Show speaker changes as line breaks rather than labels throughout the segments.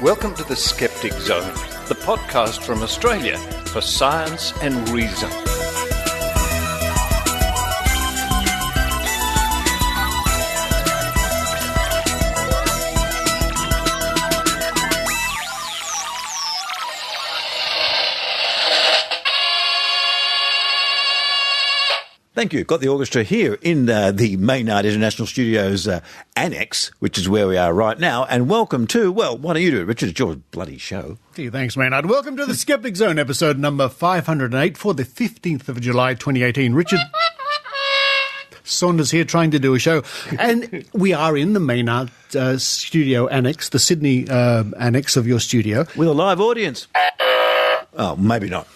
Welcome to the Skeptic Zone, the podcast from Australia for science and reason.
Thank you. Got the orchestra here in the Maynard International Studios annex, which is where we are right now. And welcome to, well, why don't you do it, Richard? It's your bloody show.
Gee, thanks, Maynard. Welcome to the Skeptic Zone, episode number 508 for the 15th of July, 2018. Richard Saunders here trying to do a show. And we are in the Maynard studio annex, the Sydney annex of your studio.
With a live audience. Oh, maybe not.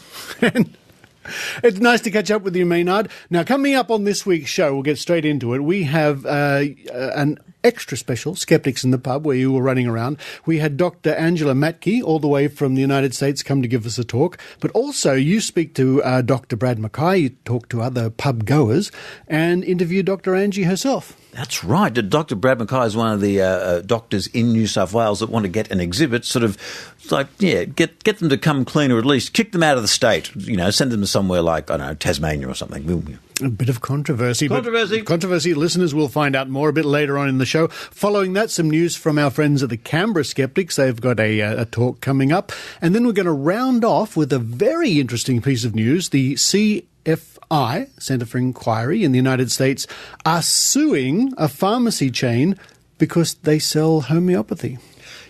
It's nice to catch up with you, Maynard. Now, coming up on this week's show, we'll get straight into it. We have an extra special, Skeptics in the Pub, where you were running around. We had Dr Angela Mattke, all the way from the United States, come to give us a talk. But also, you speak to Dr Brad McKay, you talk to other pub goers, and interview Dr Angie herself.
That's right. Dr Brad McKay is one of the doctors in New South Wales that want to get an exhibit, sort of like, yeah, get them to come clean, or at least kick them out of the state, you know, send them to somewhere like, I don't know, Tasmania or something.
A bit of controversy. Controversy. Listeners will find out more a bit later on in the show. Following that, some news from our friends at the Canberra Skeptics. They've got a talk coming up. And then we're going to round off with a very interesting piece of news. The CFI, Centre for Inquiry in the United States, are suing a pharmacy chain because they sell homeopathy.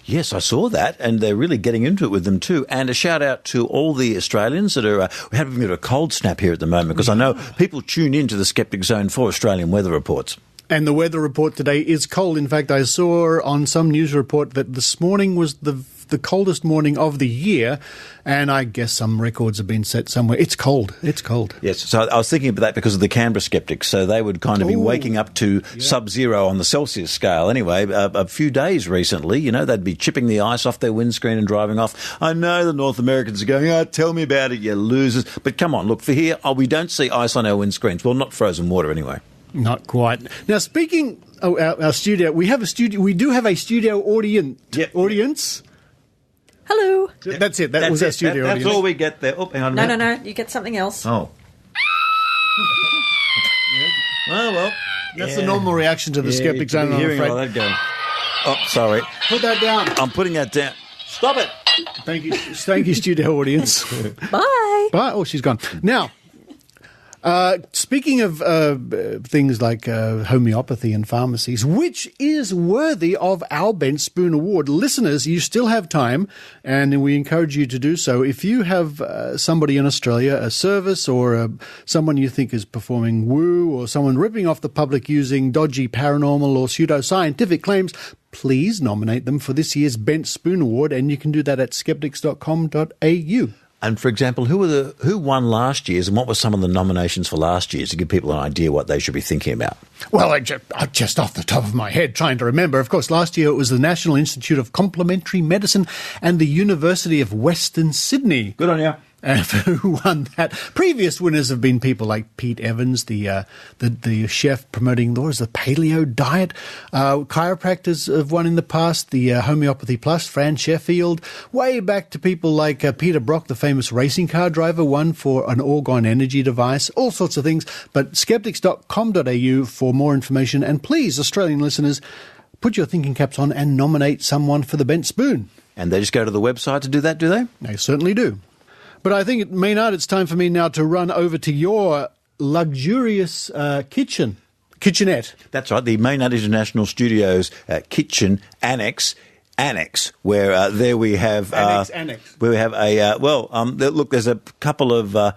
Yes, I saw that, and they're really getting into it with them too. And a shout out to all the Australians that are we're having a bit of a cold snap here at the moment, because I know people tune into the Skeptic Zone for Australian weather reports.
And the weather report today is cold. In fact, I saw on some news report that this morning was the coldest morning of the year, and I guess some records have been set somewhere. It's cold. It's cold.
Yes, so I was thinking about that because of the Canberra Skeptics. So they would kind of be waking up to sub-zero on the Celsius scale. Anyway, a few days recently, you know, they'd be chipping the ice off their windscreen and driving off. I know the North Americans are going, tell me about it, you losers. But come on, look, for here, we don't see ice on our windscreens. Well, not frozen water anyway.
Not quite. Now, speaking of our studio, we do have a studio audience.
Hello.
That's it. That was our studio audience.
That's all we get there. Oh, hang on.
No. You get something else.
Oh. Well.
That's the normal reaction to the Skeptic Zone, I'm afraid.
All that going. Oh, sorry.
Put that down.
I'm putting that down. Stop it.
Thank you, studio audience.
Bye.
Bye. Oh, she's gone. Now, speaking of things like homeopathy and pharmacies, which is worthy of our Bent Spoon Award, listeners, you still have time, and we encourage you to do so. If you have somebody in Australia, a service, or someone you think is performing woo, or someone ripping off the public using dodgy paranormal or pseudoscientific claims, please nominate them for this year's Bent Spoon Award, and you can do that at skeptics.com.au.
And, for example, who won last year's, and what were some of the nominations for last year's, to give people an idea what they should be thinking about?
Well, just off the top of my head, trying to remember. Of course, last year it was the National Institute of Complementary Medicine and the University of Western Sydney.
Good on you.
Who won that? Previous winners have been people like Pete Evans, the chef promoting the paleo diet. Chiropractors have won in the past. The Homeopathy Plus, Fran Sheffield. Way back to people like Peter Brock, the famous racing car driver, won for an Orgon energy device. All sorts of things. But skeptics.com.au for more information. And please, Australian listeners, put your thinking caps on and nominate someone for the Bent Spoon.
And they just go to the website to do that, do they?
They certainly do. But I think, Maynard, it's time for me now to run over to your luxurious kitchenette.
That's right, the Maynard International Studios kitchen annex, where there we have...
Annex.
Where we have look, there's a couple of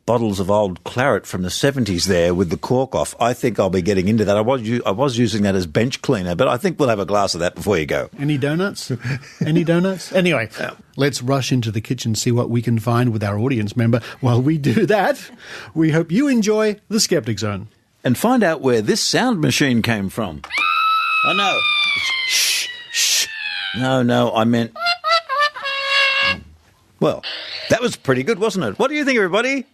bottles of old claret from the 70s there with the cork off. I think I'll be getting into that. I was using that as bench cleaner, but I think we'll have a glass of that before you go.
Any donuts? Anyway, let's rush into the kitchen and see what we can find with our audience member. While we do that, we hope you enjoy the Skeptic Zone.
And find out where this sound machine came from. Oh, no. Shh. No, I meant... Well, that was pretty good, wasn't it? What do you think, everybody?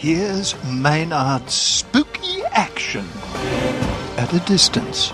here's Maynard's spooky action at a distance.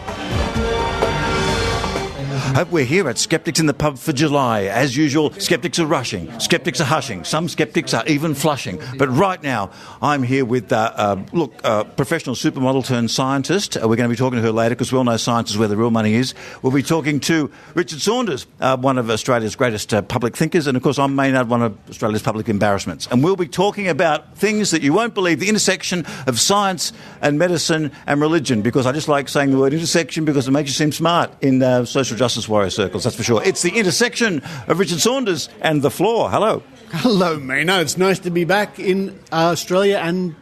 Hope we're here at Skeptics in the Pub for July. As usual, skeptics are rushing, skeptics are hushing, some skeptics are even flushing. But right now, I'm here with, professional supermodel turned scientist. We're going to be talking to her later because we all know science is where the real money is. We'll be talking to Richard Saunders, one of Australia's greatest public thinkers. And of course, I'm Maynard, one of Australia's public embarrassments. And we'll be talking about things that you won't believe, the intersection of science and medicine and religion. Because I just like saying the word intersection because it makes you seem smart in social justice warrior circles, that's for sure. It's the intersection of Richard Saunders and the floor. Hello.
Hello, Maynard. It's nice to be back in Australia and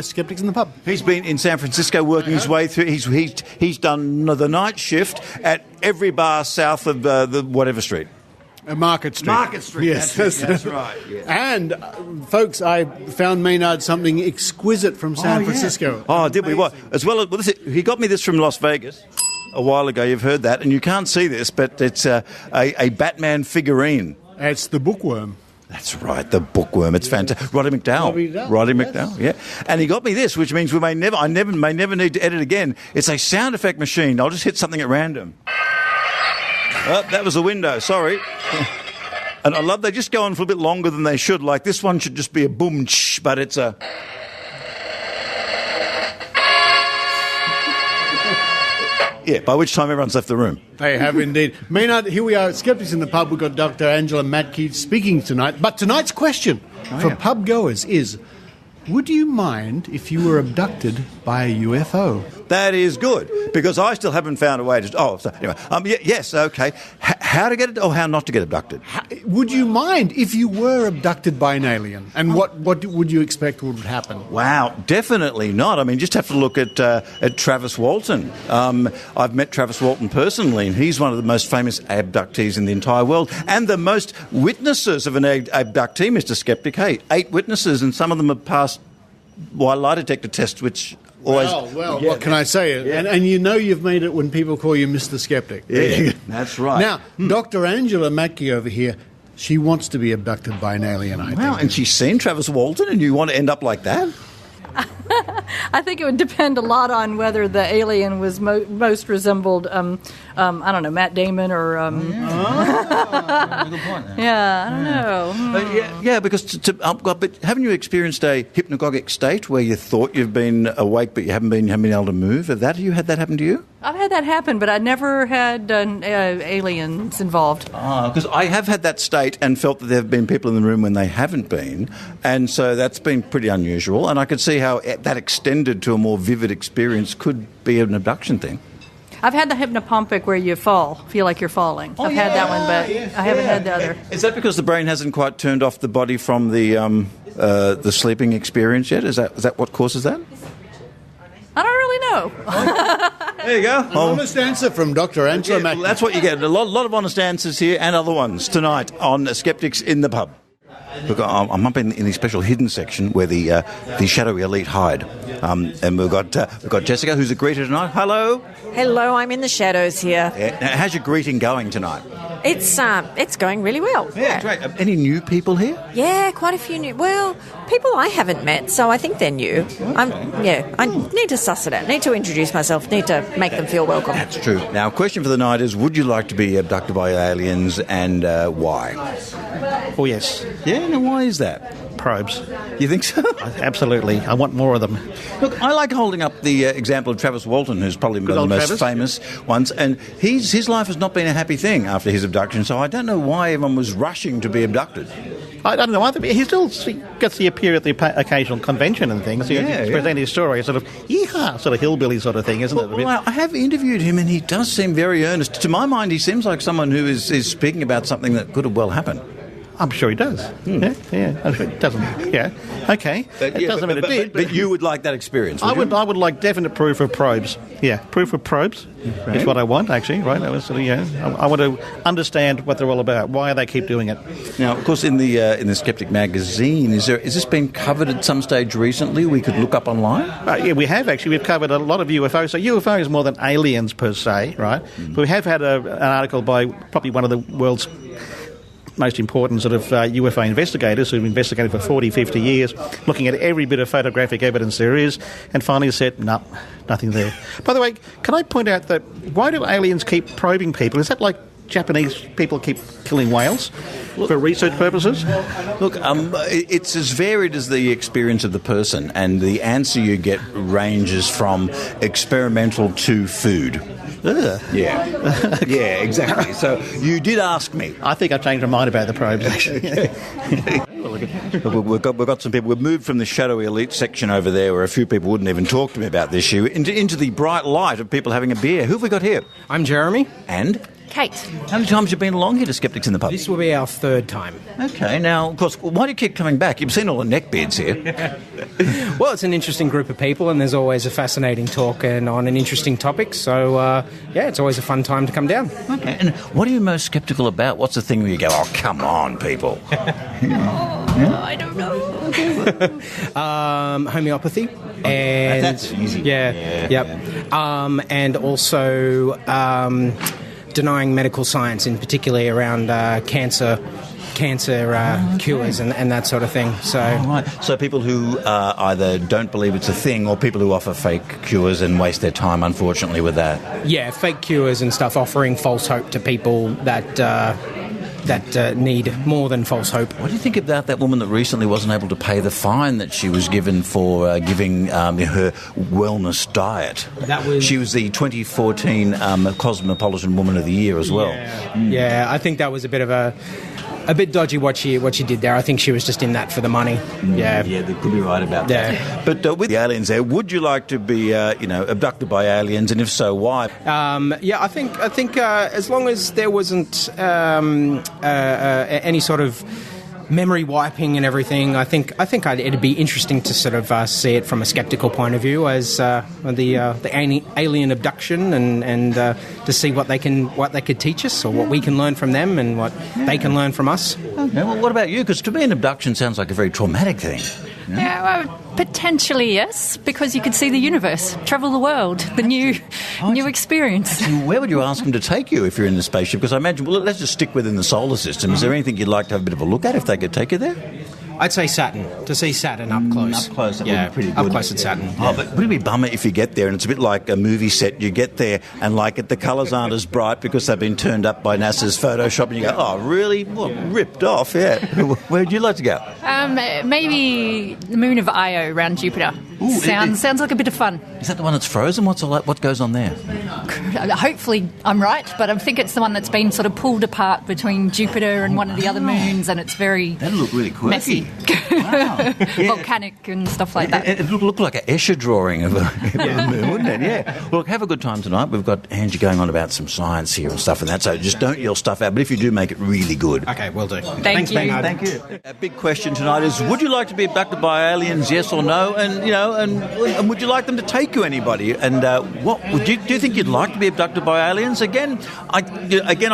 Skeptics in the Pub.
He's been in San Francisco working his way through. He's done the night shift at every bar south of the whatever street.
Market Street.
Market Street.
Yes,
that's right. Yeah.
And, folks, I found Maynard something exquisite from San Francisco.
Oh, did we? What? As well as he got me this from Las Vegas a while ago. You've heard that, and you can't see this, but it's a Batman figurine.
It's the bookworm.
That's right, the bookworm. It's fantastic. Roddy McDowell, yeah. And he got me this, which means I may never need to edit again. It's a sound effect machine. I'll just hit something at random. Oh, that was a window. Sorry. And I love they just go on for a bit longer than they should. Like this one should just be a boom, but it's a. Yeah, by which time everyone's left the room.
They have indeed. Maynard, here we are at Skeptics in the Pub. We've got Dr Angela Mattke speaking tonight. But tonight's question for pub goers is, would you mind if you were abducted by a UFO?
That is good, because I still haven't found a way to... Oh, so anyway. Yes, okay. How to get it, or how not to get abducted?
Would you mind if you were abducted by an alien? And what would you expect would happen?
Wow, definitely not. I mean, just have to look at Travis Walton. I've met Travis Walton personally, and he's one of the most famous abductees in the entire world, and the most witnesses of an abductee, Mr. Skeptic. Hey, 8 witnesses, and some of them have passed lie detector tests, which...
Well, what can I say? Yeah. And you know you've made it when people call you Mr. Skeptic.
Yeah, that's right.
Now, Dr Angela Mattke over here, she wants to be abducted by an alien, I think.
Wow, and she's seen Travis Walton, and you want to end up like that?
I think it would depend a lot on whether the alien was most resembled, I don't know, Matt Damon or...
Good point.
Yeah, I don't know.
Yeah, because but haven't you experienced a hypnagogic state where you thought you've been awake but you haven't been able to move? Have you had that happen to you?
I've had that happen, but I never had aliens involved.
Because I have had that state and felt that there have been people in the room when they haven't been, and so that's been pretty unusual, and I could see how that extended to a more vivid experience could be an abduction thing.
I've had the hypnopompic where you feel like you're falling. I've had that one, but I haven't had the other.
Is that because the brain hasn't quite turned off the body from the sleeping experience yet? Is that what causes that?
I don't really know.
There you go.
An honest answer from Dr. Angela Mattke.
Well, that's what you get. A lot of honest answers here and other ones tonight on Skeptics in the Pub. Look, I'm up in the special hidden section where the shadowy elite hide, and we've got Jessica, who's a greeter tonight. Hello.
Hello, I'm in the shadows here.
Yeah. Now, how's your greeting going tonight?
It's going really well.
Yeah, great. Any new people here?
Yeah, quite a few new. Well, people I haven't met, so I think they're new.
Okay.
I need to suss it out. Need to introduce myself. Need to make them feel welcome.
That's true. Now, question for the night is: would you like to be abducted by aliens, and why?
Oh yes.
Yeah. Now, why is that?
Probes.
You think so?
Absolutely. I want more of them.
Look, I like holding up the example of Travis Walton, who's probably one of the most famous ones, and his life has not been a happy thing after his abduction, so I don't know why everyone was rushing to be abducted.
I don't know either. He still gets to appear at the occasional convention and things. He's presenting his story, sort of, yeehaw, sort of hillbilly sort of thing, isn't it?
Well, I have interviewed him, and he does seem very earnest. To my mind, he seems like someone who is speaking about something that could have well happened.
I'm sure he does. Yeah. I'm sure it doesn't. Yeah. Okay. It doesn't mean it did.
But you would like that experience,
I would like definite proof of probes. Yeah, proof of probes is what I want, actually, right? That was sort of, I want to understand what they're all about, why they keep doing it.
Now, of course, in the Skeptic magazine, is this been covered at some stage recently? We could look up online?
Yeah, we have, actually. We've covered a lot of UFOs. So UFO is more than aliens, per se, right? But we have had an article by probably one of the world's most important sort of UFO investigators who've investigated for 40, 50 years, looking at every bit of photographic evidence there is, and finally said, no, nothing there. By the way, can I point out that why do aliens keep probing people? Is that like Japanese people keep killing whales for research purposes?
Look, it's as varied as the experience of the person, and the answer you get ranges from experimental to food.
Ugh.
Yeah. Yeah, exactly. So you did ask me.
I think I've changed my mind about the probes, actually.
We've got some people. We've moved from the shadowy elite section over there, where a few people wouldn't even talk to me about this issue, into the bright light of people having a beer. Who have we got here?
I'm Jeremy.
And?
Kate.
How many times have you been along here to Skeptics in the Pub?
This will be our third time.
Okay, now, of course, why do you keep coming back? You've seen all the neckbeards here.
Well, it's an interesting group of people, and there's always a fascinating talk and on an interesting topic, so, yeah, it's always a fun time to come down.
Okay, and what are you most sceptical about? What's the thing where you go, oh, come on, people?
I don't know.
Homeopathy. And
that's easy.
Yep. And also denying medical science, in particular around cancer cures and that sort of thing. So,
right. So people who either don't believe it's a thing, or people who offer fake cures and waste their time, unfortunately, with that.
Yeah, fake cures and stuff, offering false hope to people that need more than false hope.
What do you think about that woman that recently wasn't able to pay the fine that she was given for giving her wellness diet? She was the 2014 Cosmopolitan Woman of the Year as well.
Yeah, I think that was a bit dodgy what she did there. I think she was just in that for the money. Yeah,
they could be right about that. But with the aliens there, would you like to be abducted by aliens, and if so, why?
Yeah, I think as long as there wasn't any sort of memory wiping and everything, I think it'd be interesting to sort of see it from a skeptical point of view as the alien abduction and to see what they could teach us, or what we can learn from them and what they can learn from us.
Okay, well, what about you? Because to me, an abduction sounds like a very traumatic thing.
Yeah, well, potentially yes, because you could see the universe, travel the world, the new experience.
Actually, where would you ask them to take you if you're in the spaceship? Because I imagine, well, let's just stick within the solar system. Is there anything you'd like to have a bit of a look at if they could take you there?
I'd say Saturn, to see Saturn up close.
Up close, that would be pretty good.
Up close at Saturn.
Oh, but would it be a bummer if you get there and it's a bit like a movie set? You get there and the colours aren't as bright because they've been turned up by NASA's Photoshop, and you go, oh, really? Well, ripped off, yeah. Where would you like to go?
Maybe the moon of Io around Jupiter.
Ooh,
sounds like a bit of fun.
Is that the one that's frozen? What goes on there?
Hopefully I'm right, but I think it's the one that's been sort of pulled apart between Jupiter and one of the other moons, and it's very
that'll look really quirky.
Messy.
Wow. Yeah.
Volcanic and stuff like that.
It would look like an Escher drawing of a moon, wouldn't it? Yeah. Well, look, have a good time tonight. We've got Angie going on about some science here and stuff and that, so just don't yell stuff out, but if you do, make it really good.
Okay, will do.
Thanks, you.
Maynard.
Thank you. A big question tonight is, would you like to be abducted by aliens, yes or no? And would you like them to take you anybody? And do you think you'd like to be abducted by aliens? Again, I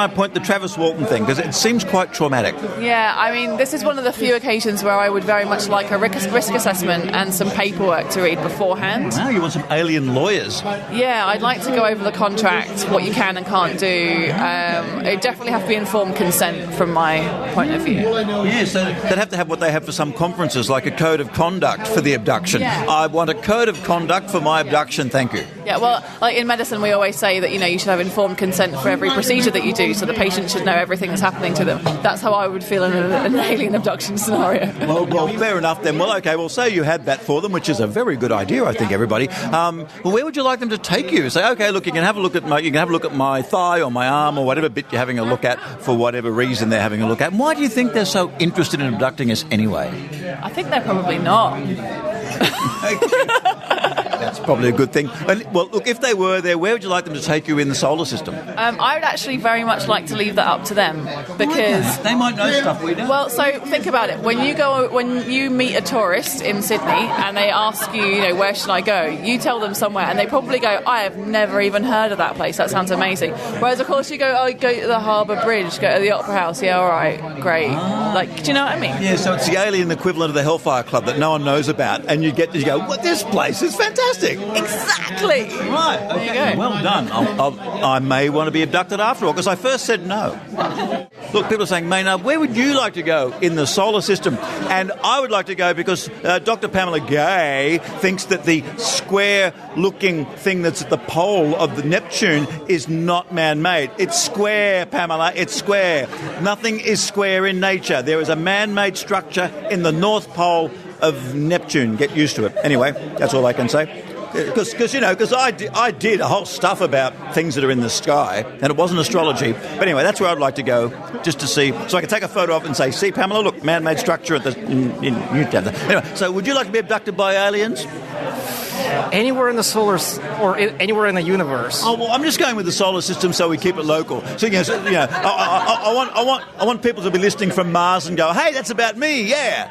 point the Travis Walton thing, because it seems quite traumatic.
Yeah, I mean, this is one of the few occasions where I would very much like a risk assessment and some paperwork to read beforehand.
Wow, you want some alien lawyers?
Yeah, I'd like to go over the contract, what you can and can't do. It definitely have to be informed consent from my point of view.
Yeah, so they'd have to have what they have for some conferences, like a code of conduct for the abduction.
Yeah.
I want a code of conduct for my abduction, thank you.
Yeah, well, like in medicine, we always say that, you should have informed consent for every procedure that you do, so the patient should know everything that's happening to them. That's how I would feel in an alien abduction scenario.
Well, fair enough then. Well, okay, well, say you had that for them, which is a very good idea, I think, everybody. Well, where would you like them to take you? Say, okay, look, you can have a look at my thigh or my arm or whatever bit you're having a look at for whatever reason they're having a look at. And why do you think they're so interested in abducting us anyway?
I think they're probably not.
That's probably a good thing. And, well, look, if they were there, where would you like them to take you in the solar system?
I would actually very much like to leave that up to them, because
they might know stuff we don't.
Well, so think about it. When you meet a tourist in Sydney and they ask you, where should I go? You tell them somewhere, and they probably go, I have never even heard of that place. That sounds amazing. Whereas, of course, you go, go to the Harbour Bridge, go to the Opera House. Yeah, all right, great. Do you know what I mean?
Yeah, so it's the alien equivalent of the Hellfire Club that no one knows about, and you go, what, this place is fantastic.
Exactly.
Right. Okay. Well done. I may want to be abducted after all, because I first said no. Look, people are saying, Maynard, where would you like to go in the solar system? And I would like to go because Dr. Pamela Gay thinks that the square-looking thing that's at the pole of the Neptune is not man-made. It's square, Pamela. It's square. Nothing is square in nature. There is a man-made structure in the North Pole of Neptune. Get used to it. Anyway, that's all I can say. Because I did a whole stuff about things that are in the sky, and it wasn't astrology. But anyway, that's where I'd like to go, just to see, so I can take a photo of it and say, see, Pamela, look, man-made structure at in Newtown. Anyway, so would you like to be abducted by aliens?
Anywhere in the or anywhere in the universe.
Oh well, I'm just going with the solar system, so we keep it local. So I want people to be listening from Mars and go, hey, that's about me, yeah.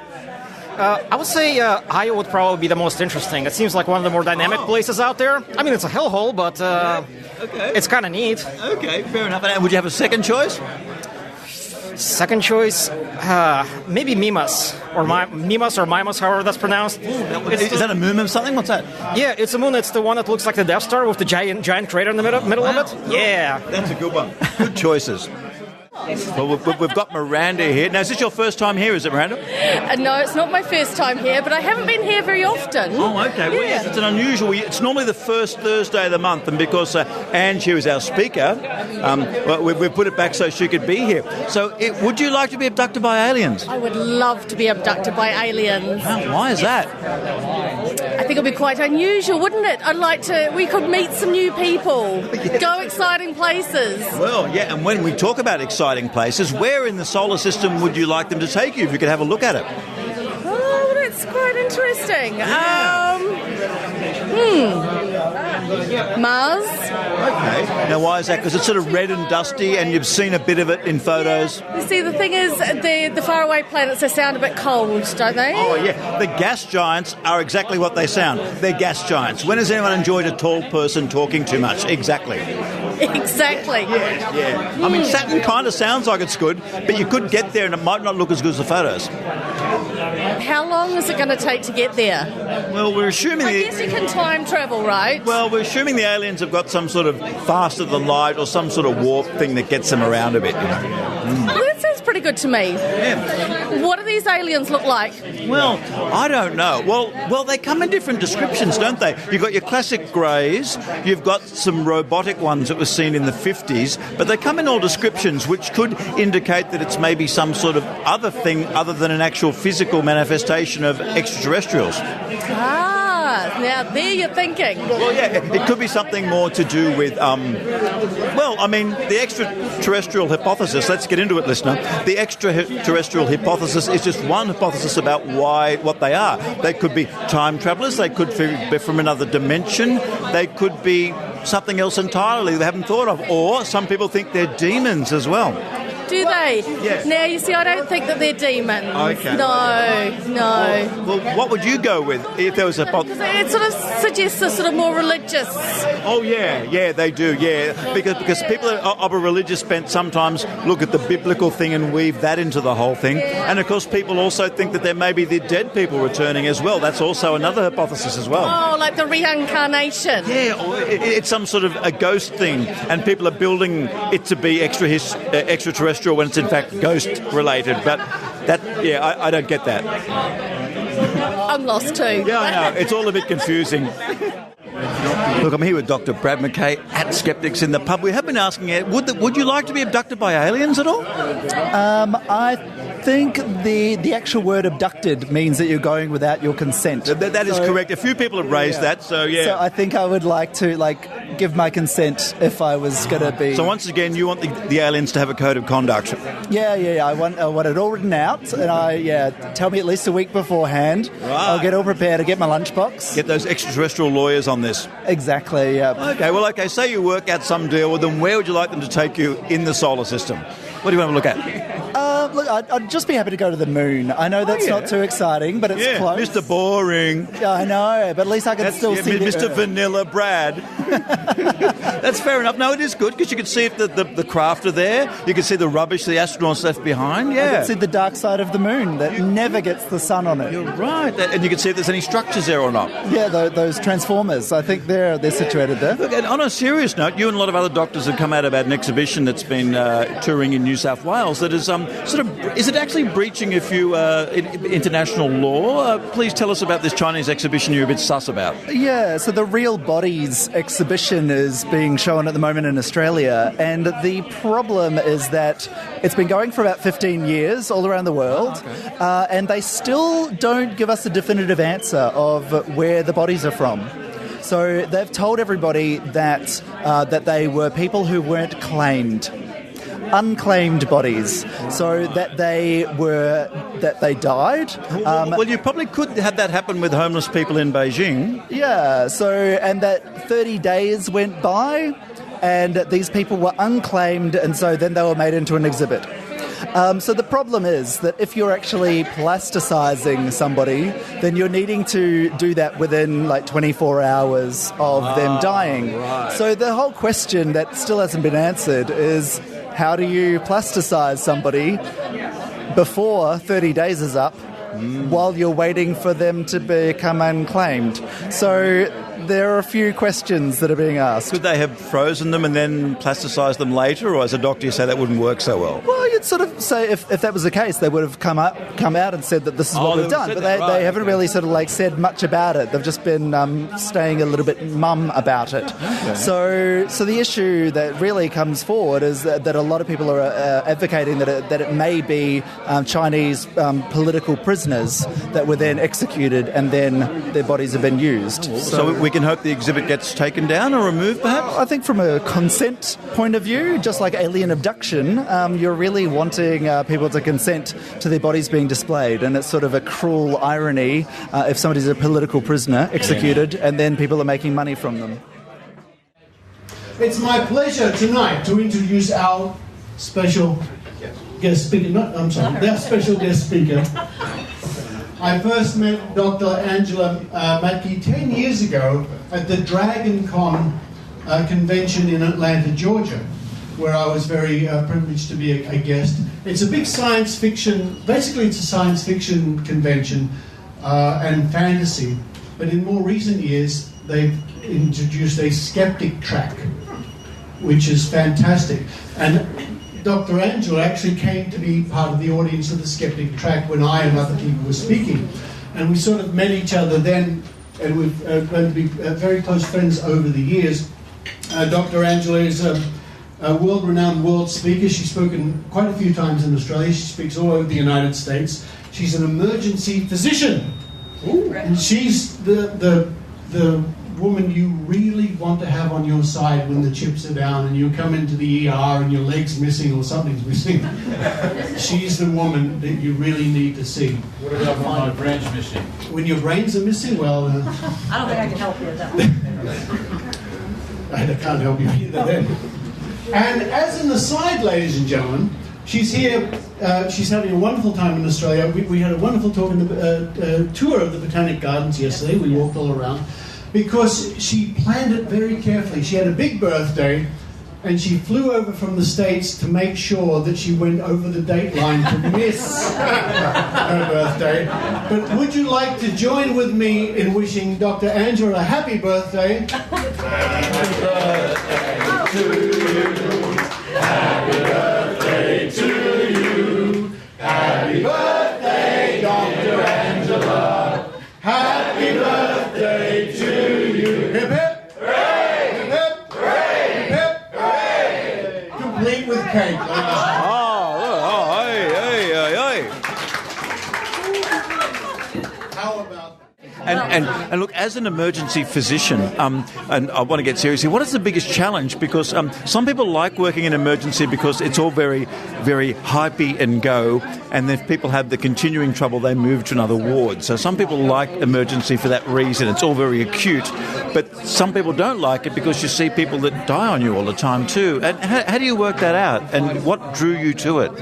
I would say Iowa would probably be the most interesting. It seems like one of the more dynamic places out there. I mean, it's a hellhole, but it's kind of neat.
Okay, fair enough. And would you have a second choice?
Second choice, maybe Mimas or Mimas, however that's pronounced.
Is that a moon of something? What's that?
Yeah, it's a moon. It's the one that looks like the Death Star with the giant crater in the middle of it. Yeah,
that's a good one. Good choices. Well, we've got Miranda here. Now, is this your first time here, is it, Miranda?
No, it's not my first time here, but I haven't been here very often.
Oh, okay. Well, yes, it's an unusual... It's normally the first Thursday of the month, and because Ange here is our speaker, we've put it back so she could be here. So, would you like to be abducted by aliens?
I would love to be abducted by aliens.
Oh, why is that?
I think it would be quite unusual, wouldn't it? I'd like to... We could meet some new people, go exciting places.
Well, yeah, and when we talk about exciting places, where in the solar system would you like them to take you if you could have a look at it?
Oh, that's quite interesting.
Yeah.
Mars.
Okay. Now, why is that? Because it's sort of red and dusty, and you've seen a bit of it in photos.
You see, the thing is, the faraway planets, they sound a bit cold, don't they?
Oh, yeah. The gas giants are exactly what they sound. They're gas giants. When has anyone enjoyed a tall person talking too much? Exactly.
Exactly.
Yeah. I mean, Saturn kind of sounds like it's good, but you could get there and it might not look as good as the photos.
How long is it going to take to get there?
Well, we're assuming...
I guess you can time travel, right?
Well, we're assuming the aliens have got some sort of faster than light or some sort of warp thing that gets them around a bit, you know.
Well, that sounds pretty good to me.
Yeah.
What do these aliens look like?
Well, I don't know. Well, they come in different descriptions, don't they? You've got your classic greys, you've got some robotic ones that were seen in the 50s, but they come in all descriptions which could indicate that it's maybe some sort of other thing other than an actual physical manifestation of extraterrestrials.
Now there you're thinking.
Well, yeah, it could be something more to do with, the extraterrestrial hypothesis. Let's get into it, listener. The extraterrestrial hypothesis is just one hypothesis about what they are. They could be time travelers. They could be from another dimension. They could be something else entirely they haven't thought of. Or some people think they're demons as well.
Do they?
Yes.
Now, you see, I don't think that they're demons.
Okay.
No.
Well, what would you go with if there was a...
It sort of suggests a sort of more religious...
Oh, yeah, they do, yeah. Because people of a religious bent sometimes look at the biblical thing and weave that into the whole thing. Yeah. And, of course, people also think that there may be the dead people returning as well. That's also another hypothesis as well.
Oh, like the reincarnation.
Yeah, it's some sort of a ghost thing, and people are building it to be extraterrestrial when it's in fact ghost related, but I don't get that.
I'm lost too.
Yeah, I know. It's all a bit confusing. Look, I'm here with Dr. Brad McKay at Skeptics in the pub. We have been asking, would you like to be abducted by aliens at all?
I think the actual word abducted means that you're going without your consent.
That is correct. A few people have raised that, so yeah.
So I think I would like to, give my consent if I was going to be...
So once again, you want the aliens to have a code of conduct?
Yeah. I want it all written out, and tell me at least a week beforehand. Right. I'll get all prepared. I get my lunchbox.
Get those extraterrestrial lawyers on this.
Exactly, yeah.
Okay, say you work out some deal with them. Where would you like them to take you in the solar system? What do you want to look at?
look, I'd just be happy to go to the moon. I know that's not too exciting, but it's close.
Mr. Boring.
Yeah, I know, but at least I can still see
Mr. Vanilla Brad. That's fair enough. No, it is good because you can see if the craft are there. You can see the rubbish the astronauts left behind. Yeah,
I can see the dark side of the moon that never gets the sun on it.
You're right, and you can see if there's any structures there or not.
Yeah, those transformers. I think they're situated there.
Look, and on a serious note, you and a lot of other doctors have come out about an exhibition that's been touring in New South Wales that is is it actually breaching a few international law? Please tell us about this Chinese exhibition you're a bit sus about.
Yeah, so the Real Bodies exhibition is being shown at the moment in Australia, and the problem is that it's been going for about 15 years all around the world, and they still don't give us a definitive answer of where the bodies are from. So they've told everybody that they were people who weren't claimed. Unclaimed bodies, so that they died.
Well, you probably could have that happen with homeless people in Beijing.
Yeah, and that 30 days went by, and these people were unclaimed, and so then they were made into an exhibit. So the problem is that if you're actually plasticizing somebody, then you're needing to do that within 24 hours of them dying.
Right.
So the whole question that still hasn't been answered is, how do you plasticize somebody before 30 days is up while you're waiting for them to become unclaimed? So there are a few questions that are being asked.
Could they have frozen them and then plasticized them later, or as a doctor you say that wouldn't work so well?
Well, you'd sort of say if that was the case, they would have come out and said that this is what we've done, but they haven't really sort of said much about it. They've just been staying a little bit mum about it. Okay. So the issue that really comes forward is that a lot of people are advocating that it may be Chinese political prisoners that were then executed and then their bodies have been used.
So we can hope the exhibit gets taken down or removed, perhaps?
I think from a consent point of view, just like alien abduction, you're really wanting people to consent to their bodies being displayed, and it's sort of a cruel irony if somebody's a political prisoner executed and then people are making money from them.
It's my pleasure tonight to introduce our special guest speaker. Our special guest speaker. I first met Dr. Angela Mattke 10 years ago at the Dragon Con convention in Atlanta, Georgia, where I was very privileged to be a guest. It's a big science fiction, basically it's a science fiction convention and fantasy, but in more recent years they've introduced a skeptic track, which is fantastic. And Dr. Angela actually came to be part of the audience of the Skeptic track when I and other people were speaking. And we sort of met each other then, and we've grown to be very close friends over the years. Dr. Angela is a world-renowned world speaker. She's spoken quite a few times in Australia. She speaks all over the United States. She's an emergency physician. Ooh. And she's the woman you really want to have on your side when the chips are down and you come into the ER and your leg's missing or something's missing. She's the woman that you really need to see.
What about when my brain's missing?
When your brains are missing, well...
I don't think I can help you with that.
I can't help you either then. And as an aside, ladies and gentlemen, she's here, she's having a wonderful time in Australia. We had a wonderful tour of the Botanic Gardens yesterday. We walked all around. Because she planned it very carefully. She had a big birthday, and she flew over from the States to make sure that she went over the date line to miss her birthday. But would you like to join with me in wishing Dr. Angela a happy birthday?
Happy birthday to you. Happy birthday to you. Happy birthday, Dr. Angela. Happy birthday to you.
Hip hip. Hooray! Hip hip. Hooray! Hip hip. Hooray! Complete with cake.
And look, as an emergency physician, and I want to get serious here, what is the biggest challenge? Because some people like working in emergency because it's all very, very hypey and go, and then if people have the continuing trouble, they move to another ward. So some people like emergency for that reason. It's all very acute. But some people don't like it because you see people that die on you all the time too. And how do you work that out? And what drew you to it?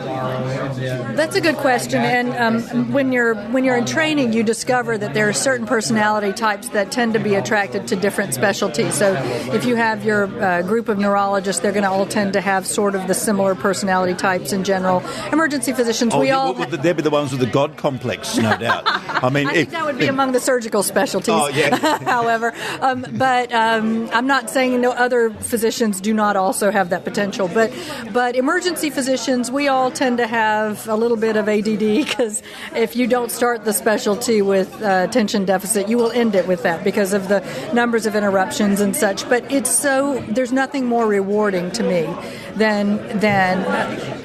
That's a good question. And when you're in training, you discover that there are certain personality types that tend to be attracted to different specialties. So if you have your group of neurologists, they're going to all tend to have sort of the similar personality types in general. Emergency physicians,
they'd be the ones with the God complex, no doubt. I
think that would be among the surgical specialties.
Oh, yeah.
However, but I'm not saying no other physicians do not also have that potential. But emergency physicians, we all tend to have a little bit of ADD, because if you don't start the specialty with attention deficit, you will end it with that because of the numbers of interruptions and such. But there's nothing more rewarding to me than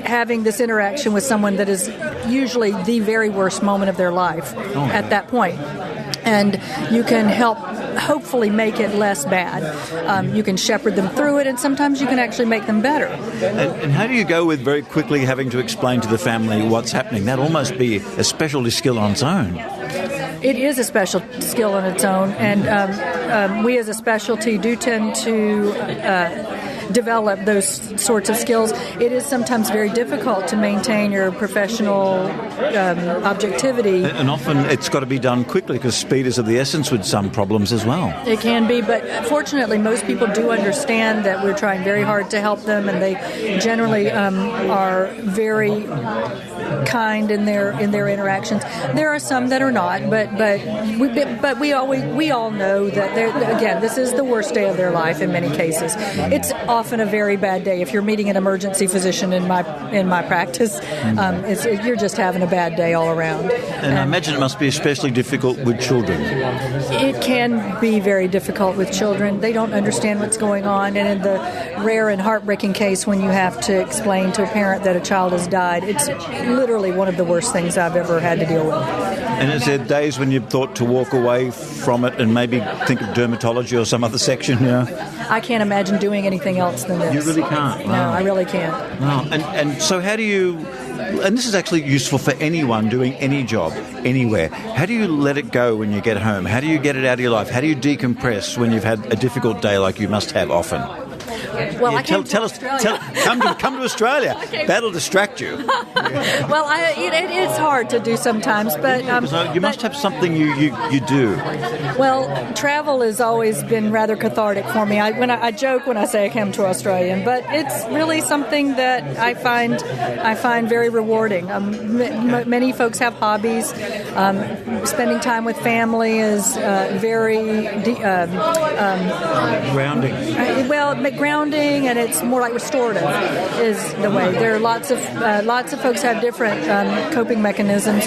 having this interaction with someone that is usually the very worst moment of their life at that point. And you can help hopefully make it less bad. You can shepherd them through it, and sometimes you can actually make them better.
And how do you go with very quickly having to explain to the family what's happening? That'd almost be a specialty skill on its own.
It is a special skill on its own, and we as a specialty do tend to develop those sorts of skills. It is sometimes very difficult to maintain your professional objectivity.
And often it's got to be done quickly because speed is of the essence with some problems as well.
It can be, but fortunately most people do understand that we're trying very hard to help them, and they generally are very kind in their interactions. There are some that are not, but we all know that again, this is the worst day of their life in many cases. It's often a very bad day. If you're meeting an emergency physician in my practice, you're just having a bad day all around.
And I imagine it must be especially difficult with children.
It can be very difficult with children. They don't understand what's going on, and in the rare and heartbreaking case when you have to explain to a parent that a child has died, it's literally one of the worst things I've ever had to deal with.
And is there days when you've thought to walk away from it and maybe think of dermatology or some other section?
I can't imagine doing anything else than this.
You really can't?
No, I really can't.
Wow. And so how do you... And this is actually useful for anyone doing any job, anywhere. How do you let it go when you get home? How do you get it out of your life? How do you decompress when you've had a difficult day like you must have often?
Well, come
to Australia. Okay. That'll distract you.
Well, it's hard to do sometimes, but
you must have something you do.
Well, travel has always been rather cathartic for me. I joke when I say I came to Australia, but it's really something that I find very rewarding. Many folks have hobbies. Spending time with family is very
grounding.
Grounding, and it's more like restorative is the way. There are lots of folks have different coping mechanisms.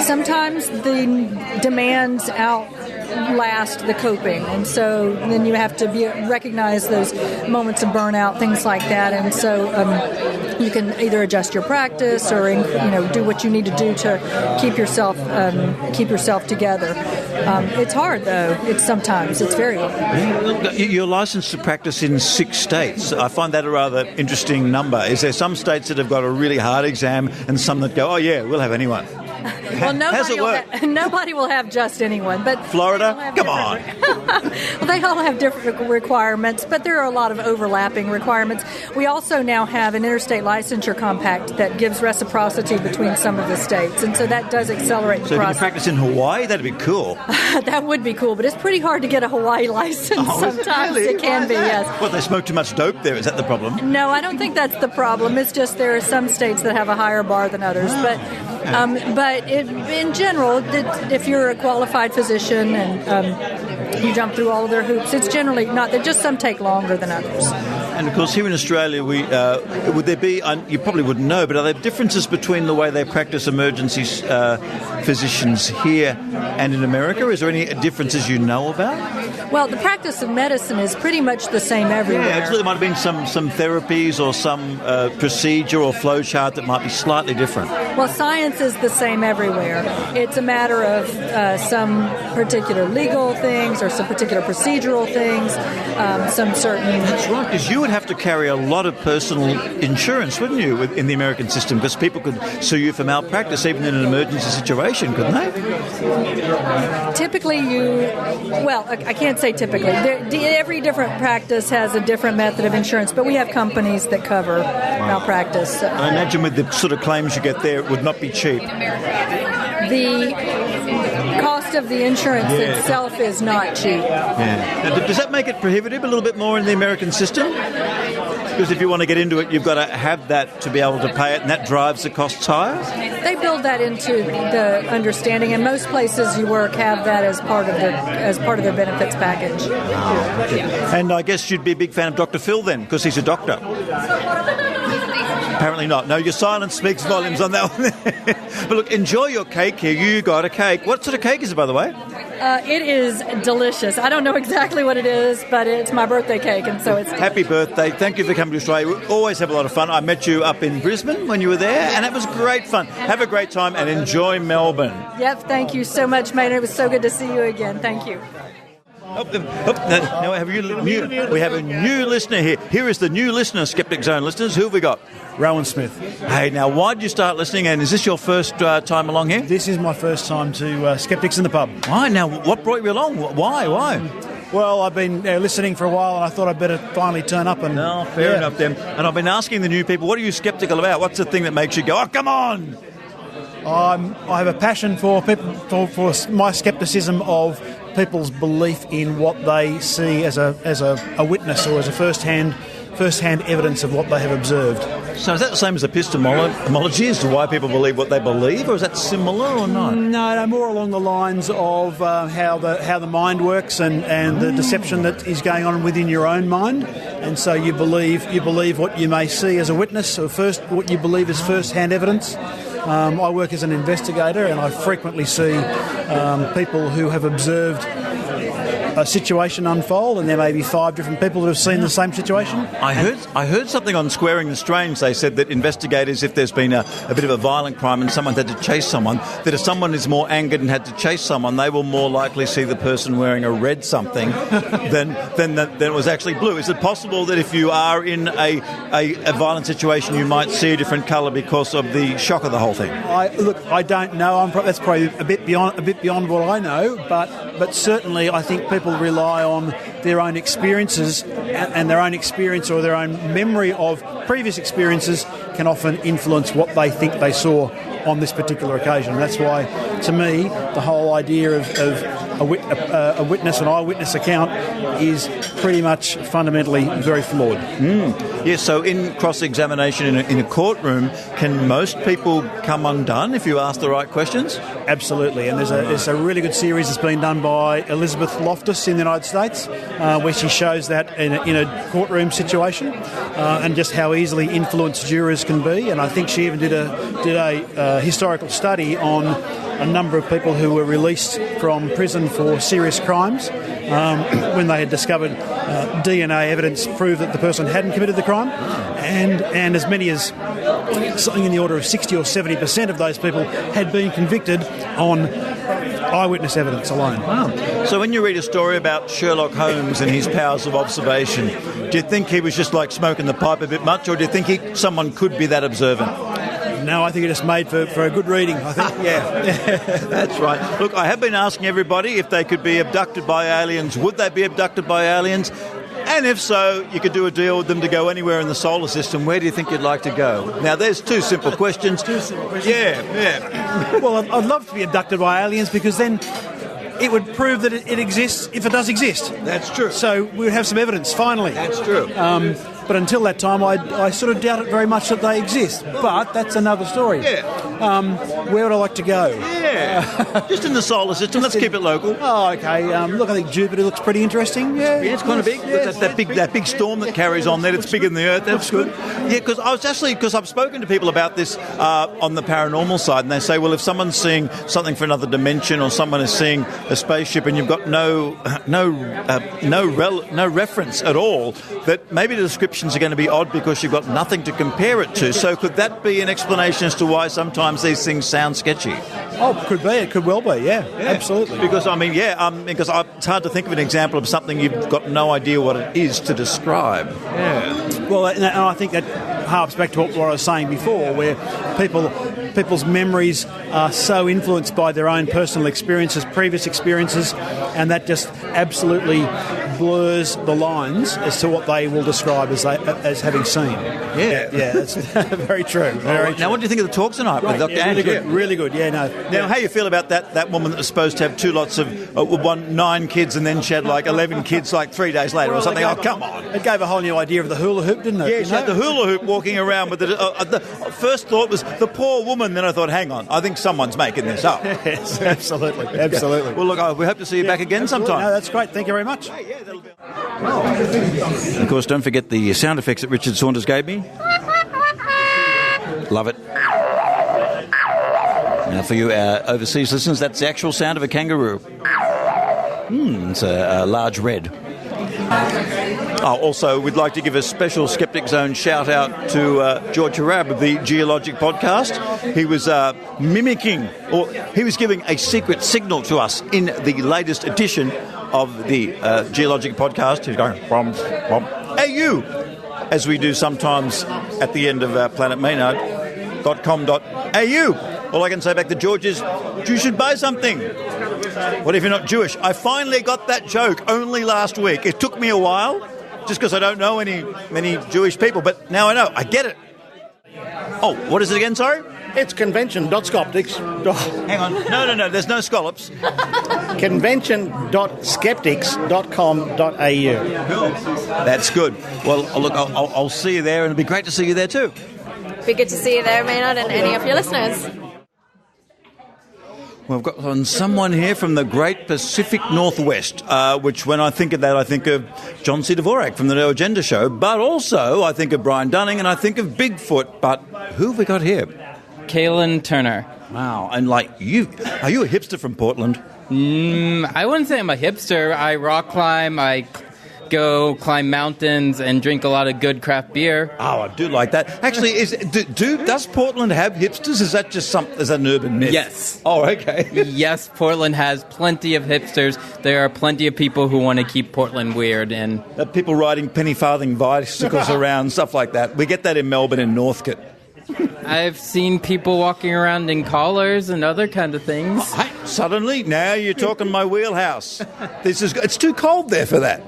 Sometimes the demands outlast the coping, and so then you have to recognize those moments of burnout, things like that, and so you can either adjust your practice or do what you need to do to keep yourself together. It's hard though. It's very hard.
You're licensed to practice in 6 states. I find that a rather interesting number. Is there some states that have got a really hard exam and some that go, oh yeah, we'll have anyone?
Well, nobody will have just anyone. But
Florida? Come on.
Well, they all have different requirements, but there are a lot of overlapping requirements. We also now have an interstate licensure compact that gives reciprocity between some of the states, and so that does accelerate the process. So
if you practice in Hawaii, that'd be cool.
That would be cool, but it's pretty hard to get a Hawaii license sometimes.
Really?
It can be, yes.
Well, they smoke too much dope there. Is that the problem?
No, I don't think that's the problem. It's just there are some states that have a higher bar than others, but in general, if you're a qualified physician and you jump through all of their hoops, it's generally not. Just some take longer than others.
And of course, here in Australia, would there be? You probably wouldn't know, but are there differences between the way they practice emergency physicians here and in America? Is there any differences you know about?
Well, the practice of medicine is pretty much the same everywhere.
Yeah, actually, there might have been some therapies or some procedure or flow chart that might be slightly different.
Well, science is the same everywhere. It's a matter of some particular legal things or some particular procedural things, some certain...
That's right, because you would have to carry a lot of personal insurance, wouldn't you, in the American system, because people could sue you for malpractice even in an emergency situation, couldn't they?
Typically I can't say typically. Every different practice has a different method of insurance, but we have companies that cover malpractice.
I imagine with the sort of claims you get there, it would not be cheap.
The cost of the insurance itself is not cheap.
Yeah. Now, does that make it prohibitive a little bit more in the American system? Because if you want to get into it, you've got to have that to be able to pay it, and that drives the costs higher?
They build that into the understanding, and most places you work have that as part of their benefits package.
Okay. And I guess you'd be a big fan of Dr. Phil then, because he's a doctor. Apparently not. No, your silence speaks volumes on that one. But look, enjoy your cake here. You got a cake. What sort of cake is it, by the way?
It is delicious. I don't know exactly what it is, but it's my birthday cake, and so it's...
Happy birthday. Thank you for coming to Australia. We always have a lot of fun. I met you up in Brisbane when you were there, and it was great fun. Have a great time and enjoy Melbourne.
Yep, thank you so much, Maynard. It was so good to see you again. Thank you.
Now we have a new listener here. Here is the new listener, Skeptic Zone listeners. Who have we got?
Rowan Smith.
Hey, now why did you start listening, and is this your first time along here?
This is my first time to Skeptics in the pub.
Why? Now, what brought you along? Why?
Well, I've been listening for a while, and I thought I'd better finally turn up. And
fair enough then. And I've been asking the new people, what are you sceptical about? What's the thing that makes you go, oh, come on?
I have a passion for people, for my scepticism of people's belief in what they see as a witness or as a first-hand evidence of what they have observed.
So is that the same as epistemology as to why people believe what they believe, or is that similar or not?
No, more along the lines of how the mind works and the deception that is going on within your own mind. And so you believe what you may see as a witness, or what you believe is first-hand evidence. I work as an investigator, and I frequently see people who have observed a situation unfold, and there may be 5 different people that have seen the same situation.
I heard something on Squaring the Strange. They said that investigators, if there's been a bit of a violent crime and someone had to chase someone, that if someone is more angered and had to chase someone, they will more likely see the person wearing a red something than it was actually blue. Is it possible that if you are in a violent situation, you might see a different colour because of the shock of the whole thing?
I don't know. That's probably a bit beyond what I know, but certainly I think people rely on their own experiences, and their own experience or their own memory of previous experiences can often influence what they think they saw on this particular occasion. That's why, to me, the whole idea of a witness, an eyewitness account, is pretty much fundamentally very flawed.
Yes, so in cross-examination in a courtroom, can most people come undone if you ask the right questions?
Absolutely, and there's a really good series that's been done by Elizabeth Loftus in the United States, where she shows that in a courtroom situation, and just how easily influenced jurors can be. And I think she even did a historical study on a number of people who were released from prison for serious crimes when they had discovered DNA evidence proved that the person hadn't committed the crime, and as many as something in the order of 60 or 70% of those people had been convicted on eyewitness evidence alone.
Wow. So when you read a story about Sherlock Holmes and his powers of observation, do you think he was just like smoking the pipe a bit much, or do you think someone could be that observant?
No, I think it is made for a good reading, I think.
Yeah. That's right. Look, I have been asking everybody if they could be abducted by aliens. Would they be abducted by aliens? And if so, you could do a deal with them to go anywhere in the solar system. Where do you think you'd like to go? Now, there's 2 simple questions.
2 simple questions?
Yeah.
Well, I'd love to be abducted by aliens, because then it would prove that it exists if it does exist.
That's true.
So we would have some evidence, finally.
That's true.
But until that time, I sort of doubt it very much that they exist. But that's another story.
Yeah.
Where would I like to go?
Yeah. Yeah, just in the solar system. Let's keep it local.
Oh, okay. Look, I think Jupiter looks pretty interesting. Yeah,
it's kind of big. That big storm that carries on there. It's bigger than the Earth. That's good. Yeah, because I've spoken to people about this on the paranormal side, and they say, well, if someone's seeing something from another dimension, or someone is seeing a spaceship, and you've got no reference at all, that maybe the descriptions are going to be odd because you've got nothing to compare it to. So could that be an explanation as to why sometimes these things sound sketchy?
Oh, could be. It could well be. Yeah, absolutely.
Because it's hard to think of an example of something you've got no idea what it is to describe. Yeah.
Well, and I think that harps back to what I was saying before, where people's memories are so influenced by their own personal experiences, previous experiences, and that just absolutely blurs the lines as to what they will describe as having seen. Yeah, that's very true. Very true.
Now, what do you think of the talk tonight with Dr. Angela?
Really good. Yeah, no.
Now, how you feel about that woman that was supposed to have two lots of 9 kids, and then she had like 11 kids like 3 days later or something? Oh, come on!
It gave a whole new idea of the hula hoop, didn't it?
Yeah, she had the hula hoop walking around with the first thought was the poor woman. Then I thought, hang on, I think someone's making this up.
Yes, absolutely.
Well, look, we hope to see you back again sometime.
No, that's great. Thank you very much.
Of course, don't forget the sound effects that Richard Saunders gave me. Love it. Now, for you overseas listeners, that's the actual sound of a kangaroo. It's a large red. Also, we'd like to give a special Skeptic Zone shout-out to George Harab of the Geologic Podcast. He was mimicking, or he was giving a secret signal to us in the latest edition of the Geologic Podcast. He's going, AU, as we do sometimes at the end of planetmaynard.com.au. All I can say back to George is, you should buy something. What if you're not Jewish? I finally got that joke only last week. It took me a while, just because I don't know many Jewish people, but now I know. I get it. Oh, what is it again, sorry?
It's convention.skeptics.
Hang on. No, there's no scallops.
convention.skeptics.com.au.
That's good. Well, look, I'll see you there, and it'll be great to see you there too.
Be good to see you there, Maynard, and any of your listeners.
Well, we've got someone here from the Great Pacific Northwest, which when I think of that, I think of John C. Dvorak from the No Agenda Show, but also I think of Brian Dunning and I think of Bigfoot. But who have we got here?
Kalyan Turner.
Wow, and are you a hipster from Portland?
I wouldn't say I'm a hipster. I rock climb, I go climb mountains and drink a lot of good craft beer.
Oh, I do like that. Actually, does Portland have hipsters? Is that just an urban myth?
Yes.
Oh, okay.
Yes, Portland has plenty of hipsters. There are plenty of people who want to keep Portland weird. And
people riding penny farthing bicycles around, stuff like that. We get that in Melbourne and Northcote.
I've seen people walking around in collars and other kind of things.
Suddenly, now you're talking my wheelhouse. It's too cold there for that.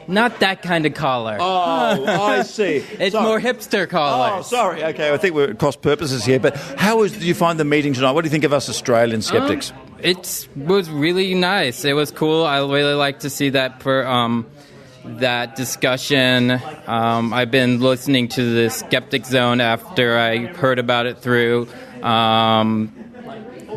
Not that kind of collar.
Oh, I see.
It's more hipster collars.
Oh, sorry. Okay, I think we're at cross purposes here. But did you find the meeting tonight? What do you think of us Australian skeptics?
It was really nice. It was cool. I really like to see that that discussion. I've been listening to the Skeptic Zone after I heard about it through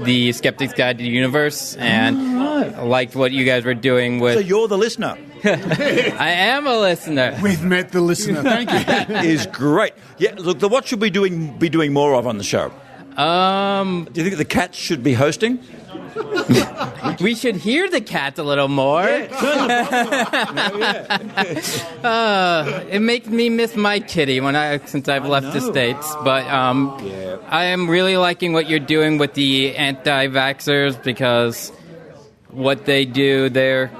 the Skeptic's Guide to the Universe, and I liked what you guys were doing with...
So you're the listener.
I am a listener.
We've met the listener. Thank you.
That is great. Yeah, look, what should we be doing more of on the show?
Do
you think the cats should be hosting?
We should hear the cat a little more. It makes me miss my kitty since I've left the States. But I am really liking what you're doing with the anti-vaxxers, because what they do, they're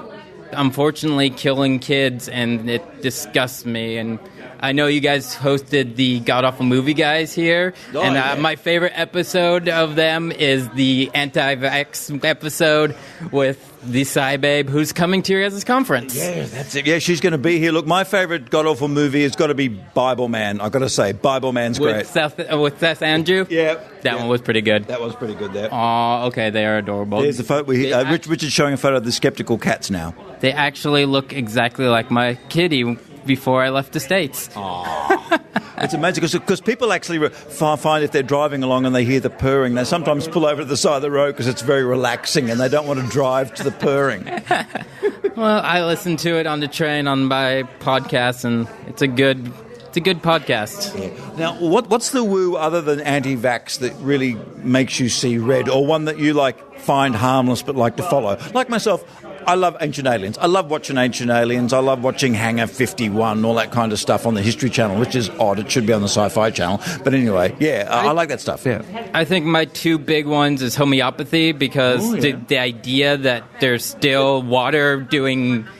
unfortunately killing kids, and it disgusts me. And I know you guys hosted the God Awful Movie Guys here, my favorite episode of them is the anti-vax episode with the Psy Babe, who's coming to your guys' conference.
Yeah, that's it. Yeah, she's going to be here. Look, my favorite God Awful movie has got to be Bible Man. I've got to say, Bible Man's great.
With Seth Andrew?
Yeah.
That one was pretty good.
That was pretty good there.
Oh, okay, they are adorable.
There's the photo. Richard's showing a photo of the skeptical cats now.
They actually look exactly like my kitty. before I left the States.
It's amazing because people actually find if they're driving along and they hear the purring, they sometimes pull over to the side of the road because it's very relaxing and they don't want to drive to the purring.
Well, I listen to it on the train on my podcast, and it's a good podcast.
Yeah. Now, what's the woo other than anti-vax that really makes you see red, or one that you find harmless but like to follow? Like myself, I love Ancient Aliens. I love watching Ancient Aliens. I love watching Hangar 51, all that kind of stuff on the History Channel, which is odd. It should be on the Sci-Fi Channel. But anyway, I like that stuff, yeah.
I think my two big ones is homeopathy, because the idea that there's still water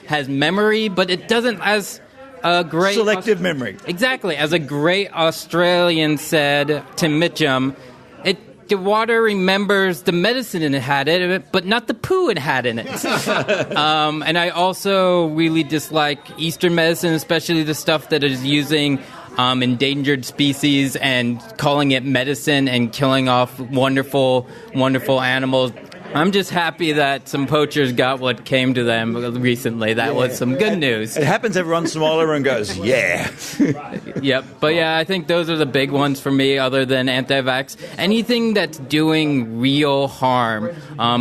has memory, but it doesn't as a great...
Selective memory.
Exactly. As a great Australian said, Tim Mitchum, the water remembers the medicine it had in it, but not the poo it had in it. And I also really dislike Eastern medicine, especially the stuff that is using endangered species and calling it medicine and killing off wonderful, wonderful animals. I'm just happy that some poachers got what came to them recently. That was some good news.
It happens every once in a while. Everyone goes, yeah.
Yep. But yeah, I think those are the big ones for me other than anti-vax. Anything that's doing real harm.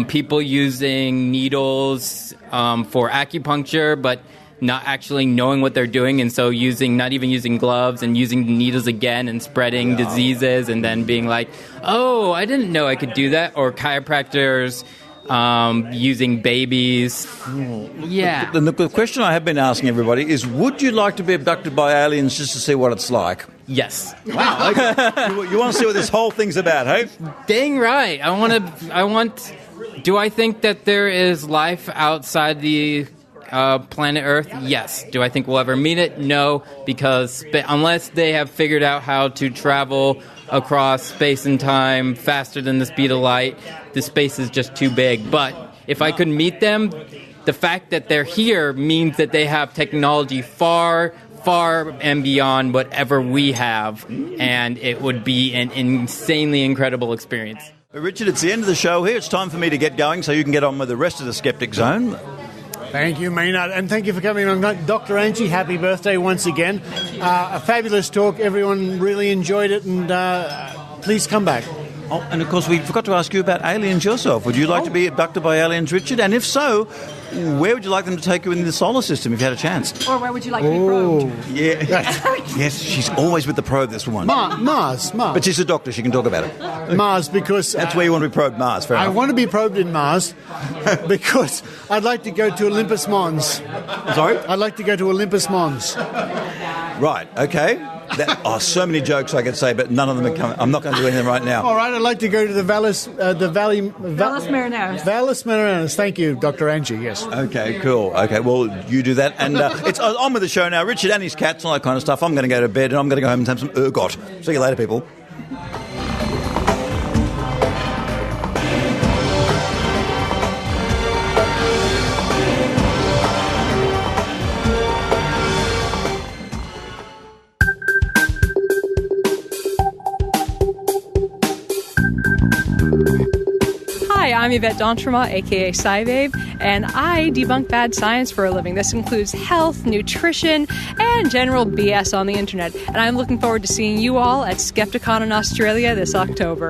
People using needles for acupuncture, but not actually knowing what they're doing, and so not even using gloves and using the needles again and spreading diseases, and then being like, oh, I didn't know I could do that. Or chiropractors using babies. Yeah.
The question I have been asking everybody is, would you like to be abducted by aliens just to see what it's like?
Yes.
Wow. Okay. You want to see what this whole thing's about, hey?
Dang right. Do I think that there is life outside the planet Earth? Yes. Do I think we'll ever meet it? No, because unless they have figured out how to travel across space and time faster than the speed of light, the space is just too big. But if I could meet them, the fact that they're here means that they have technology far and beyond whatever we have, and it would be an insanely incredible experience.
Richard, it's the end of the show here. It's time for me to get going so you can get on with the rest of the Skeptic Zone.
Thank you, Maynard, and thank you for coming on. Dr. Angie, happy birthday once again. A fabulous talk. Everyone really enjoyed it, and please come back.
Oh, and of course, we forgot to ask you about aliens yourself. Would you like to be abducted by aliens, Richard? And if so, where would you like them to take you in the solar system if you had a chance?
Or where would you like to be probed?
Yeah. Yes, she's always with the probe, this one.
Mars.
But she's a doctor, she can talk about it.
Mars, because...
That's where you want to be probed, Mars. Fair enough.
I want to be probed in Mars because I'd like to go to Olympus Mons.
Sorry?
I'd like to go to Olympus Mons.
Right, okay. So many jokes I could say, but none of them are coming. I'm not going to do anything right now.
All right, I'd like to go to the Valles
Marineris.
Valles Marineris. Thank you, Dr. Angie, yes.
Okay, cool. Okay, well, you do that. And it's on with the show now. Richard and his cats and all that kind of stuff. I'm going to go to bed and I'm going to go home and have some ergot. See you later, people.
I'm Yvette Dontremont, aka SciBabe, and I debunk bad science for a living. This includes health, nutrition, and general BS on the internet. And I'm looking forward to seeing you all at Skepticon in Australia this October.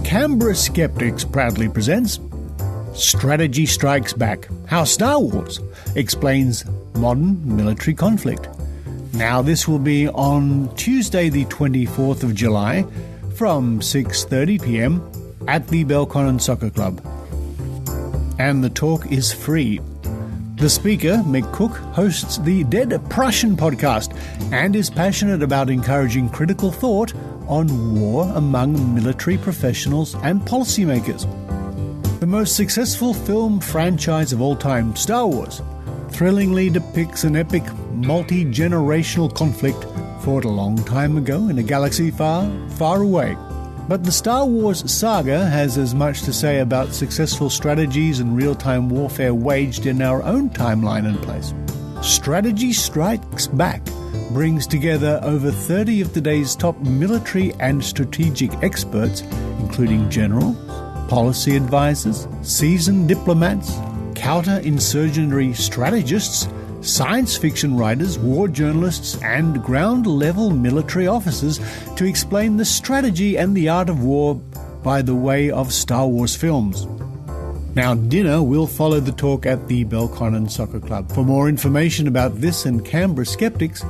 Canberra Skeptics proudly presents Strategy Strikes Back, How Star Wars Explains Modern Military Conflict. Now this will be on Tuesday the 24th of July from 6:30 p.m. at the Belconnen Soccer Club. And the talk is free. The speaker, Mick Cook, hosts the Dead Prussian podcast and is passionate about encouraging critical thought on war among military professionals and policymakers. The most successful film franchise of all time, Star Wars, thrillingly depicts an epic, multi-generational conflict fought a long time ago in a galaxy far, far away. But the Star Wars saga has as much to say about successful strategies and real-time warfare waged in our own timeline and place. Strategy Strikes Back brings together over 30 of today's top military and strategic experts, including generals, policy advisors, seasoned diplomats, counter-insurgency strategists, science fiction writers, war journalists, and ground-level military officers to explain the strategy and the art of war by the way of Star Wars films. Now, dinner will follow the talk at the Belconnen Soccer Club. For more information about this and Canberra Skeptics,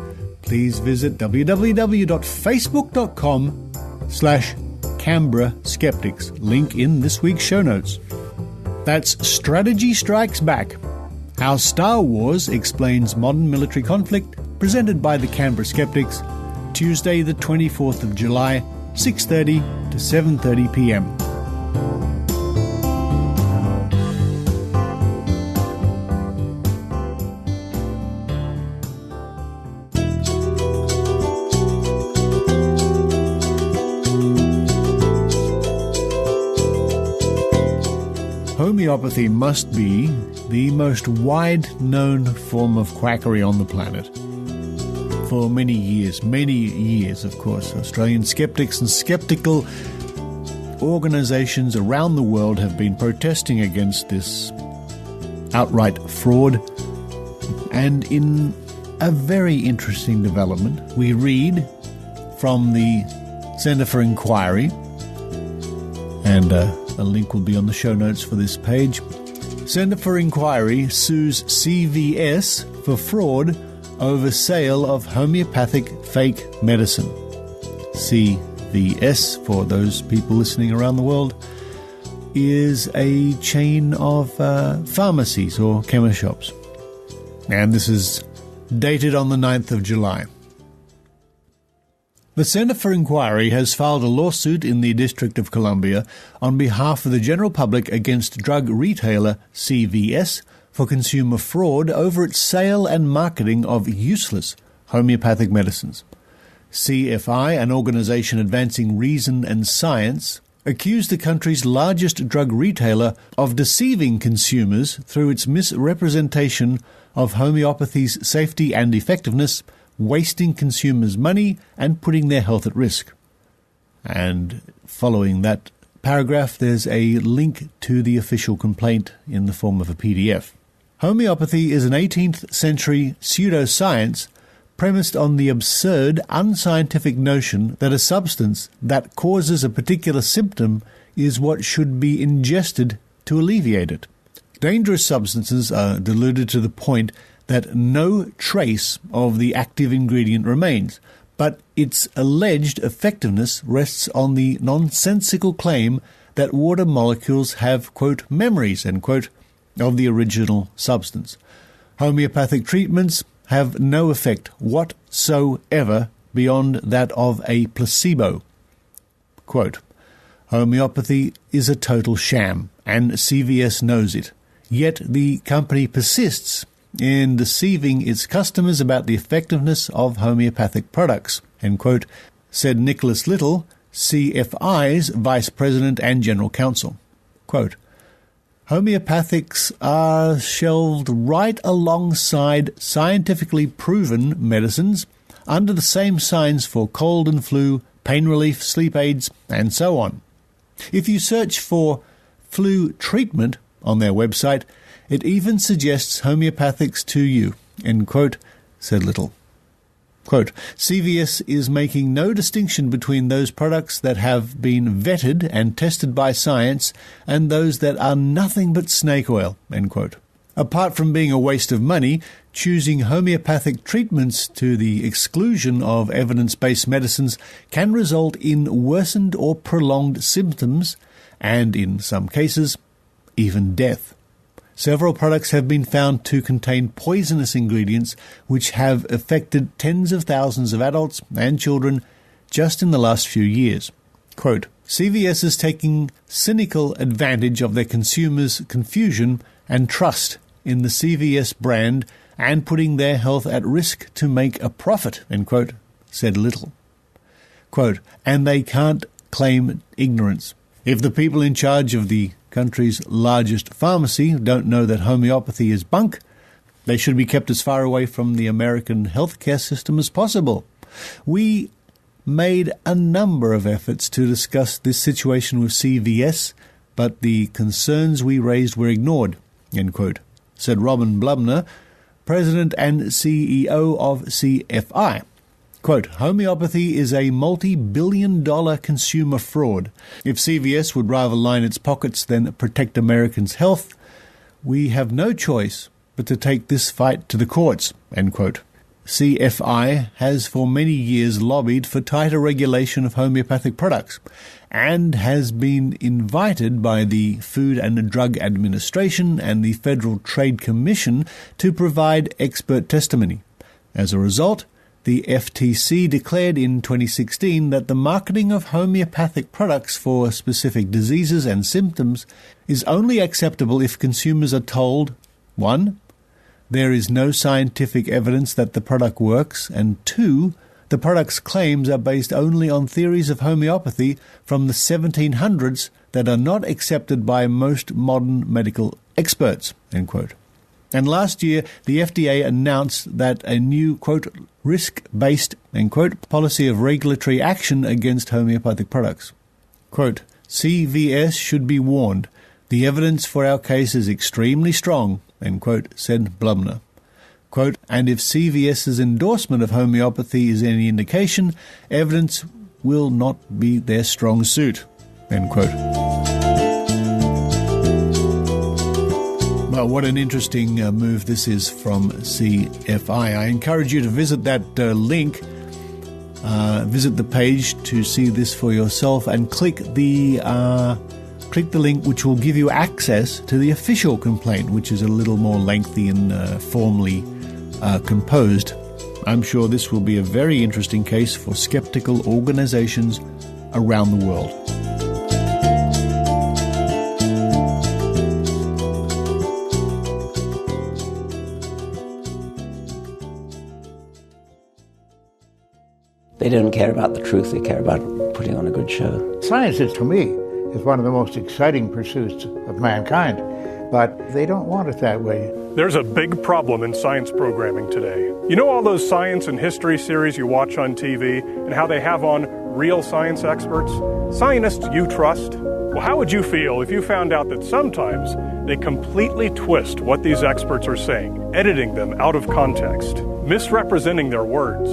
please visit www.facebook.com/Canberra Skeptics. Link in this week's show notes. That's Strategy Strikes Back, How Star Wars Explains Modern Military Conflict, presented by the Canberra Skeptics, Tuesday the 24th of July, 6:30 to 7:30 p.m. Homeopathy must be the most wide-known form of quackery on the planet. For many years, of course, Australian skeptics and skeptical organisations around the world have been protesting against this outright fraud. And in a very interesting development, we read from the Centre for Inquiry, and a link will be on the show notes for this page. Centre for Inquiry sues CVS for fraud over sale of homeopathic fake medicine. CVS, for those people listening around the world, is a chain of pharmacies or chemist shops. And this is dated on the 9th of July. The Centre for Inquiry has filed a lawsuit in the District of Columbia on behalf of the general public against drug retailer CVS for consumer fraud over its sale and marketing of useless homeopathic medicines. CFI, an organisation advancing reason and science, accused the country's largest drug retailer of deceiving consumers through its misrepresentation of homeopathy's safety and effectiveness, wasting consumers' money and putting their health at risk. And following that paragraph, there's a link to the official complaint in the form of a PDF. Homeopathy is an 18th century pseudoscience premised on the absurd, unscientific notion that a substance that causes a particular symptom is what should be ingested to alleviate it. Dangerous substances are diluted to the point that no trace of the active ingredient remains, but its alleged effectiveness rests on the nonsensical claim that water molecules have, quote, memories, end quote, of the original substance. Homeopathic treatments have no effect whatsoever beyond that of a placebo. Quote, homeopathy is a total sham, and CVS knows it. Yet the company persists in deceiving its customers about the effectiveness of homeopathic products, end quote, said Nicholas Little, CFI's Vice President and General Counsel. Quote, homeopathics are shelved right alongside scientifically proven medicines under the same signs for cold and flu, pain relief, sleep aids, and so on. If you search for flu treatment on their website, it even suggests homeopathics to you, end quote, said Little. Quote, CVS is making no distinction between those products that have been vetted and tested by science and those that are nothing but snake oil, end quote. Apart from being a waste of money, choosing homeopathic treatments to the exclusion of evidence-based medicines can result in worsened or prolonged symptoms and, in some cases, even death. Several products have been found to contain poisonous ingredients which have affected tens of thousands of adults and children just in the last few years. Quote, CVS is taking cynical advantage of their consumers' confusion and trust in the CVS brand and putting their health at risk to make a profit, end quote, said Little. Quote, and they can't claim ignorance. If the people in charge of the country's largest pharmacy don't know that homeopathy is bunk, They should be kept as far away from the American healthcare system as possible. We made a number of efforts to discuss this situation with CVS, but the concerns we raised were ignored, end quote, said Robin Blubner, President and CEO of CFI. Quote, homeopathy is a multi-billion-dollar consumer fraud. If CVS would rather line its pockets than protect Americans' health, we have no choice but to take this fight to the courts, end quote. CFI has for many years lobbied for tighter regulation of homeopathic products and has been invited by the Food and Drug Administration and the Federal Trade Commission to provide expert testimony. As a result, the FTC declared in 2016 that the marketing of homeopathic products for specific diseases and symptoms is only acceptable if consumers are told, 1. There is no scientific evidence that the product works, and 2. The product's claims are based only on theories of homeopathy from the 1700s that are not accepted by most modern medical experts, end quote. And last year, the FDA announced that a new, quote, risk-based, end quote, policy of regulatory action against homeopathic products. Quote, CVS should be warned. The evidence for our case is extremely strong, end quote, said Blubner. Quote, and if CVS's endorsement of homeopathy is any indication, evidence will not be their strong suit, end quote. Well, what an interesting move this is from CFI. I encourage you to visit that link, visit the page to see this for yourself, and click the link which will give you access to the official complaint, which is a little more lengthy and formally composed. I'm sure this will be a very interesting case for skeptical organizations around the world.
They don't care about the truth, they care about putting on a good show.
Science is, to me, is one of the most exciting pursuits of mankind, but they don't want it that way.
There's a big problem in science programming today. You know all those science and history series you watch on TV and how they have on real science experts? Scientists you trust? Well, how would you feel if you found out that sometimes they completely twist what these experts are saying, editing them out of context, misrepresenting their words?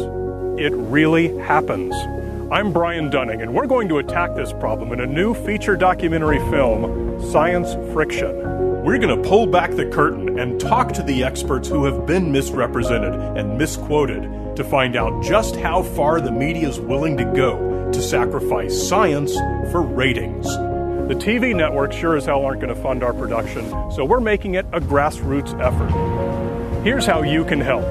It really happens. I'm Brian Dunning, and we're going to attack this problem in a new feature documentary film, Science Friction.
We're going to pull back the curtain and talk to the experts who have been misrepresented and misquoted to find out just how far the media is willing to go to sacrifice science for ratings.
The TV networks sure as hell aren't going to fund our production, so we're making it a grassroots effort. Here's how you can help.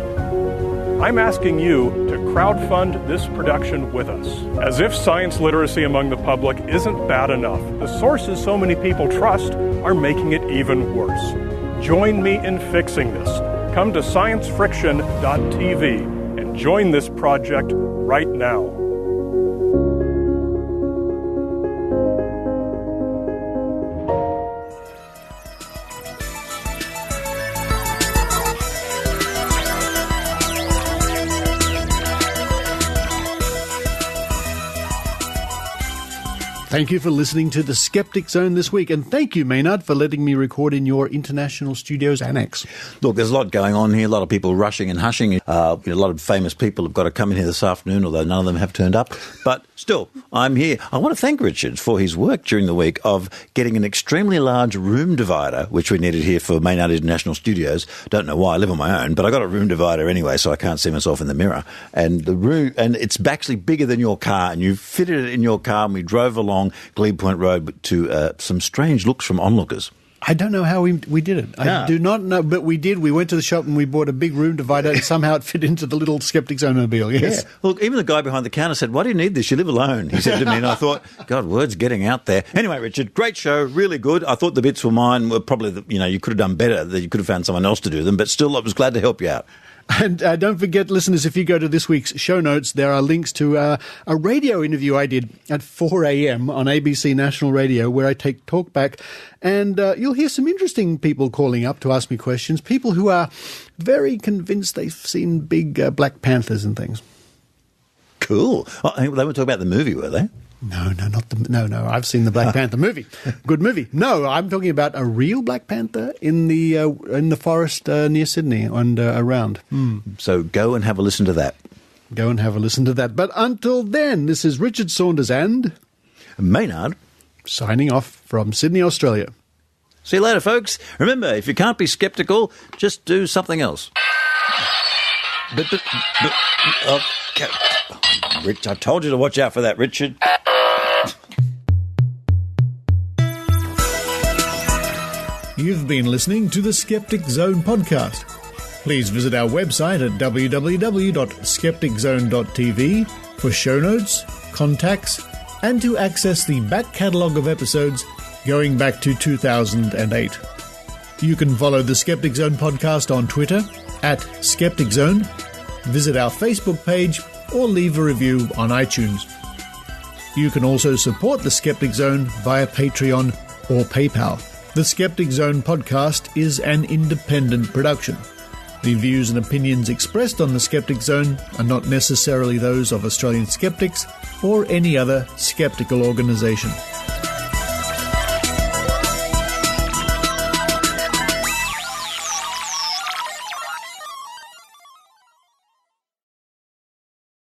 I'm asking you to crowdfund this production with us. As if science literacy among the public isn't bad enough, the sources so many people trust are making it even worse. Join me in fixing this. Come to sciencefriction.tv and join this project right now.
Thank you for listening to the Skeptic Zone this week, and thank you, Maynard, for letting me record in your International Studios Annex.
Look, there's a lot going on here, a lot of people rushing and hushing. A lot of famous people have got to come in here this afternoon, although none of them have turned up. But still, I'm here. I want to thank Richard for his work during the week of getting an extremely large room divider, which we needed here for Maynard International Studios. Don't know why, I live on my own, but I got a room divider anyway, so I can't see myself in the mirror. And the room, and it's actually bigger than your car, and you fitted it in your car, and we drove along Glebe Point Road to some strange looks from onlookers.
I don't know how we did it. I do not know, but we did. We went to the shop and we bought a big room divider and somehow it fit into the little Skeptic Zone mobile, yes.
Yeah. Look, even the guy behind the counter said, why do you need this? You live alone, he said to me, and I thought, God, word's getting out there. Anyway, Richard, great show, really good. I thought the bits were mine were probably, you could have done better, that you could have found someone else to do them, but still I was glad to help you out.
And don't forget, listeners, if you go to this week's show notes, there are links to a radio interview I did at 4 a.m. on ABC National Radio, where I take talk back, and you'll hear some interesting people calling up to ask me questions, people who are very convinced they've seen big Black Panthers and things.
Cool. Oh, they were talking about the movie, were they?
No, No, I've seen the Black Panther movie. Good movie. No, I'm talking about a real Black Panther in the forest near Sydney and around.
So go and have a listen to that.
Go and have a listen to that. But until then, this is Richard Saunders and
Maynard
signing off from Sydney, Australia.
See you later, folks. Remember, if you can't be skeptical, just do something else. Okay. Rich, I told you to watch out for that, Richard.
You've been listening to the Skeptic Zone podcast. Please visit our website at www.skepticzone.tv for show notes, contacts, and to access the back catalogue of episodes going back to 2008. You can follow the Skeptic Zone podcast on Twitter at Skeptic Zone, visit our Facebook page, or leave a review on iTunes. You can also support the Skeptic Zone via Patreon or PayPal. The Skeptic Zone podcast is an independent production. The views and opinions expressed on the Skeptic Zone are not necessarily those of Australian Skeptics or any other skeptical organisation.